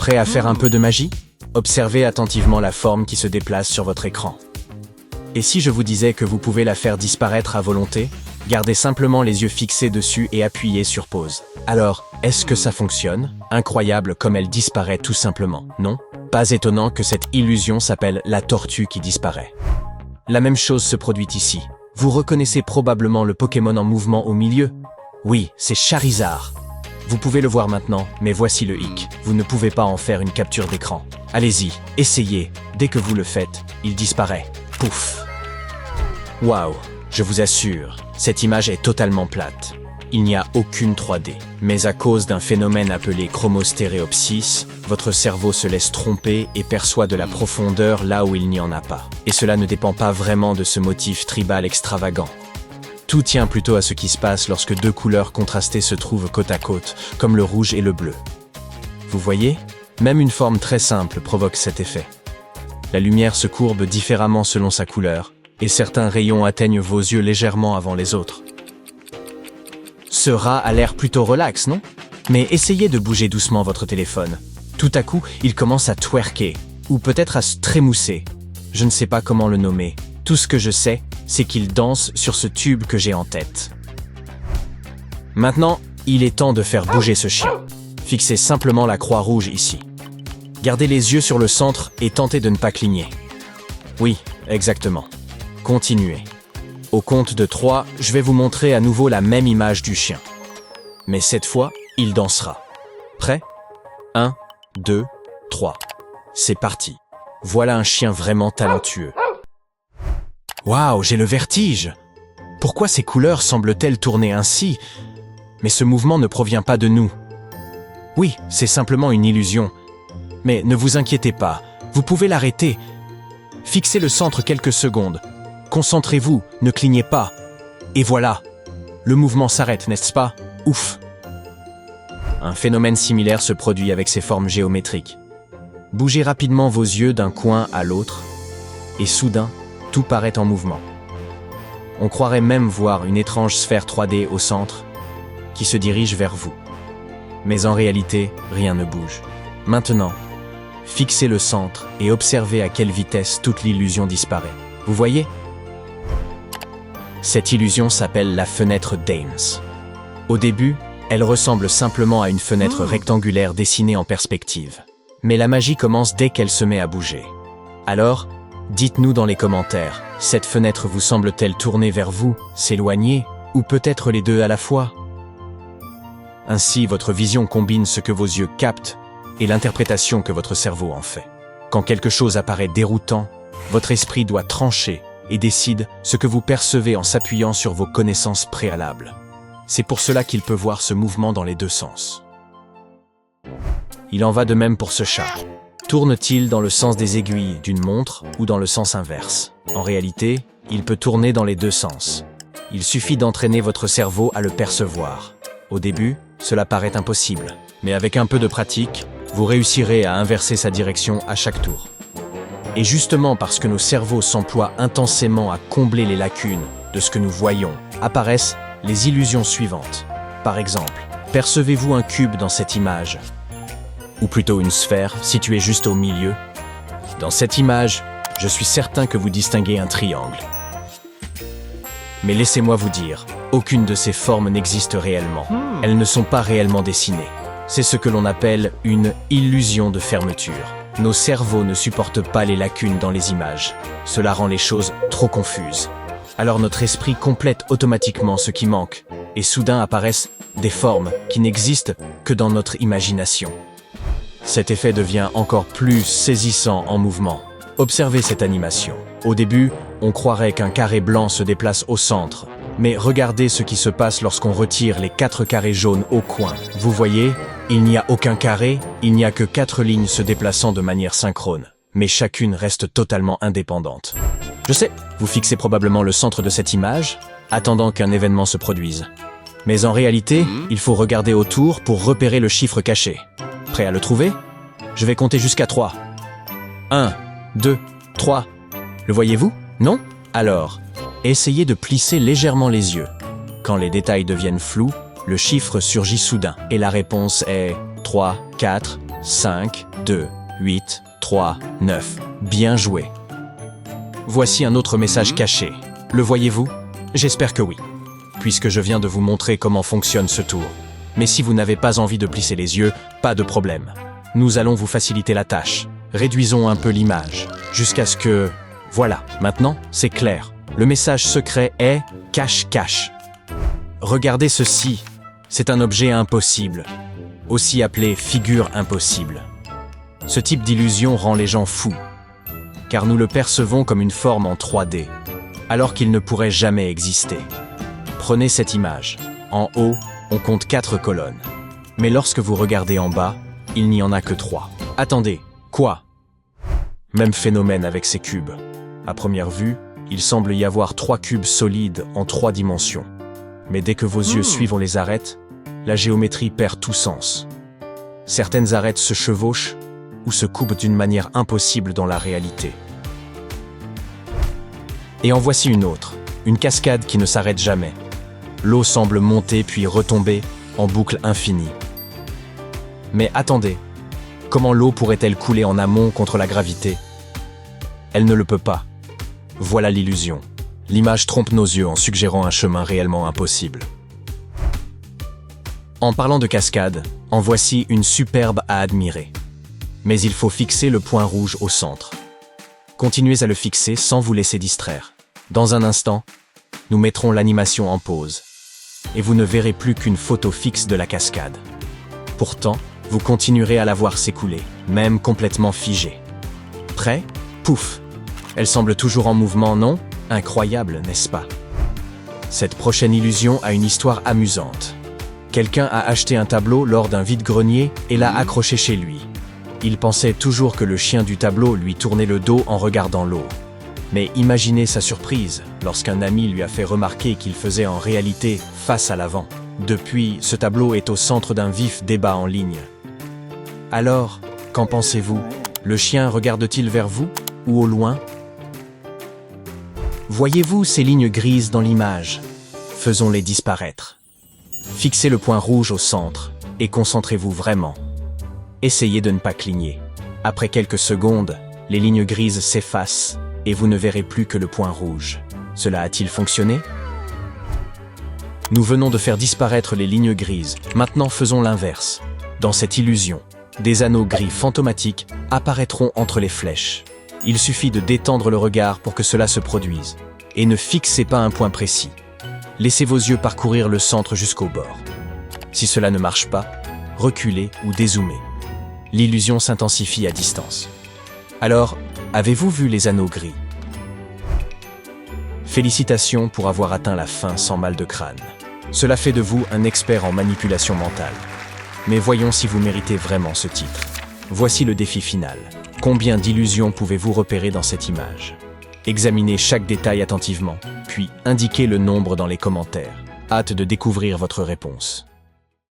Prêt à faire un peu de magie? Observez attentivement la forme qui se déplace sur votre écran. Et si je vous disais que vous pouvez la faire disparaître à volonté? Gardez simplement les yeux fixés dessus et appuyez sur pause. Alors, est-ce que ça fonctionne? Incroyable comme elle disparaît tout simplement, non? Pas étonnant que cette illusion s'appelle la tortue qui disparaît. La même chose se produit ici. Vous reconnaissez probablement le Pokémon en mouvement au milieu? Oui, c'est Charizard. Vous pouvez le voir maintenant, mais voici le hic. Vous ne pouvez pas en faire une capture d'écran. Allez-y, essayez. Dès que vous le faites, il disparaît. Pouf! Waouh! Je vous assure, cette image est totalement plate. Il n'y a aucune 3D. Mais à cause d'un phénomène appelé chromostéréopsis, votre cerveau se laisse tromper et perçoit de la profondeur là où il n'y en a pas. Et cela ne dépend pas vraiment de ce motif tribal extravagant. Tout tient plutôt à ce qui se passe lorsque deux couleurs contrastées se trouvent côte à côte, comme le rouge et le bleu. Vous voyez? Même une forme très simple provoque cet effet. La lumière se courbe différemment selon sa couleur, et certains rayons atteignent vos yeux légèrement avant les autres. Ce rat a l'air plutôt relax, non? Mais essayez de bouger doucement votre téléphone. Tout à coup, il commence à twerker, ou peut-être à se trémousser. Je ne sais pas comment le nommer. Tout ce que je sais, c'est qu'il danse sur ce tube que j'ai en tête. Maintenant, il est temps de faire bouger ce chien. Fixez simplement la croix rouge ici. Gardez les yeux sur le centre et tentez de ne pas cligner. Oui, exactement. Continuez. Au compte de 3, je vais vous montrer à nouveau la même image du chien. Mais cette fois, il dansera. Prêt? 1, 2, 3. C'est parti. Voilà un chien vraiment talentueux. Waouh, j'ai le vertige! Pourquoi ces couleurs semblent-elles tourner ainsi? Mais ce mouvement ne provient pas de nous. Oui, c'est simplement une illusion. Mais ne vous inquiétez pas, vous pouvez l'arrêter. Fixez le centre quelques secondes. Concentrez-vous, ne clignez pas. Et voilà, le mouvement s'arrête, n'est-ce pas? Ouf! Un phénomène similaire se produit avec ces formes géométriques. Bougez rapidement vos yeux d'un coin à l'autre, et soudain, tout paraît en mouvement. On croirait même voir une étrange sphère 3D au centre, qui se dirige vers vous. Mais en réalité, rien ne bouge. Maintenant, fixez le centre et observez à quelle vitesse toute l'illusion disparaît. Vous voyez? Cette illusion s'appelle la fenêtre d'Ames. Au début, elle ressemble simplement à une fenêtre rectangulaire dessinée en perspective. Mais la magie commence dès qu'elle se met à bouger. Alors, dites-nous dans les commentaires, cette fenêtre vous semble-t-elle tourner vers vous, s'éloigner, ou peut-être les deux à la fois? Ainsi, votre vision combine ce que vos yeux captent et l'interprétation que votre cerveau en fait. Quand quelque chose apparaît déroutant, votre esprit doit trancher et décide ce que vous percevez en s'appuyant sur vos connaissances préalables. C'est pour cela qu'il peut voir ce mouvement dans les deux sens. Il en va de même pour ce chat. Tourne-t-il dans le sens des aiguilles d'une montre ou dans le sens inverse? En réalité, il peut tourner dans les deux sens. Il suffit d'entraîner votre cerveau à le percevoir. Au début, cela paraît impossible, mais avec un peu de pratique, vous réussirez à inverser sa direction à chaque tour. Et justement parce que nos cerveaux s'emploient intensément à combler les lacunes de ce que nous voyons, apparaissent les illusions suivantes. Par exemple, percevez-vous un cube dans cette image? Ou plutôt une sphère située juste au milieu? Dans cette image, je suis certain que vous distinguez un triangle. Mais laissez-moi vous dire, aucune de ces formes n'existe réellement. Elles ne sont pas réellement dessinées. C'est ce que l'on appelle une illusion de fermeture. Nos cerveaux ne supportent pas les lacunes dans les images. Cela rend les choses trop confuses. Alors notre esprit complète automatiquement ce qui manque, et soudain apparaissent des formes qui n'existent que dans notre imagination. Cet effet devient encore plus saisissant en mouvement. Observez cette animation. Au début, on croirait qu'un carré blanc se déplace au centre. Mais regardez ce qui se passe lorsqu'on retire les 4 carrés jaunes au coin. Vous voyez, il n'y a aucun carré, il n'y a que 4 lignes se déplaçant de manière synchrone. Mais chacune reste totalement indépendante. Je sais, vous fixez probablement le centre de cette image, attendant qu'un événement se produise. Mais en réalité, il faut regarder autour pour repérer le chiffre caché. Prêt à le trouver? Je vais compter jusqu'à 3. 1, 2, 3. Le voyez-vous? Non? Alors, essayez de plisser légèrement les yeux. Quand les détails deviennent flous, le chiffre surgit soudain et la réponse est 3, 4, 5, 2, 8, 3, 9. Bien joué. Voici un autre message caché. Le voyez-vous? J'espère que oui, puisque je viens de vous montrer comment fonctionne ce tour. Mais si vous n'avez pas envie de plisser les yeux, pas de problème. Nous allons vous faciliter la tâche. Réduisons un peu l'image, jusqu'à ce que... Voilà, maintenant, c'est clair. Le message secret est « cache-cache ». Regardez ceci, c'est un objet impossible, aussi appelé figure impossible. Ce type d'illusion rend les gens fous, car nous le percevons comme une forme en 3D, alors qu'il ne pourrait jamais exister. Prenez cette image. En haut, on compte 4 colonnes. Mais lorsque vous regardez en bas, il n'y en a que 3. Attendez, quoi? Même phénomène avec ces cubes. À première vue, il semble y avoir 3 cubes solides en 3 dimensions. Mais dès que vos yeux suivent les arêtes, la géométrie perd tout sens. Certaines arêtes se chevauchent ou se coupent d'une manière impossible dans la réalité. Et en voici une autre, une cascade qui ne s'arrête jamais. L'eau semble monter puis retomber en boucle infinie. Mais attendez, comment l'eau pourrait-elle couler en amont contre la gravité? Elle ne le peut pas. Voilà l'illusion. L'image trompe nos yeux en suggérant un chemin réellement impossible. En parlant de cascade, en voici une superbe à admirer. Mais il faut fixer le point rouge au centre. Continuez à le fixer sans vous laisser distraire. Dans un instant, nous mettrons l'animation en pause. Et vous ne verrez plus qu'une photo fixe de la cascade. Pourtant, vous continuerez à la voir s'écouler, même complètement figée. Prêt? Pouf! Elle semble toujours en mouvement, non? Incroyable, n'est-ce pas? Cette prochaine illusion a une histoire amusante. Quelqu'un a acheté un tableau lors d'un vide-grenier et l'a accroché chez lui. Il pensait toujours que le chien du tableau lui tournait le dos en regardant l'eau. Mais imaginez sa surprise lorsqu'un ami lui a fait remarquer qu'il faisait en réalité face à l'avant. Depuis, ce tableau est au centre d'un vif débat en ligne. Alors, qu'en pensez-vous? Le chien regarde-t-il vers vous ou au loin? Voyez-vous ces lignes grises dans l'image? Faisons-les disparaître. Fixez le point rouge au centre et concentrez-vous vraiment. Essayez de ne pas cligner. Après quelques secondes, les lignes grises s'effacent et vous ne verrez plus que le point rouge. Cela a-t-il fonctionné? Nous venons de faire disparaître les lignes grises. Maintenant, faisons l'inverse. Dans cette illusion, des anneaux gris fantomatiques apparaîtront entre les flèches. Il suffit de détendre le regard pour que cela se produise. Et ne fixez pas un point précis. Laissez vos yeux parcourir le centre jusqu'au bord. Si cela ne marche pas, reculez ou dézoomez. L'illusion s'intensifie à distance. Alors, avez-vous vu les anneaux gris? Félicitations pour avoir atteint la fin sans mal de crâne. Cela fait de vous un expert en manipulation mentale. Mais voyons si vous méritez vraiment ce titre. Voici le défi final. Combien d'illusions pouvez-vous repérer dans cette image? Examinez chaque détail attentivement, puis indiquez le nombre dans les commentaires. Hâte de découvrir votre réponse.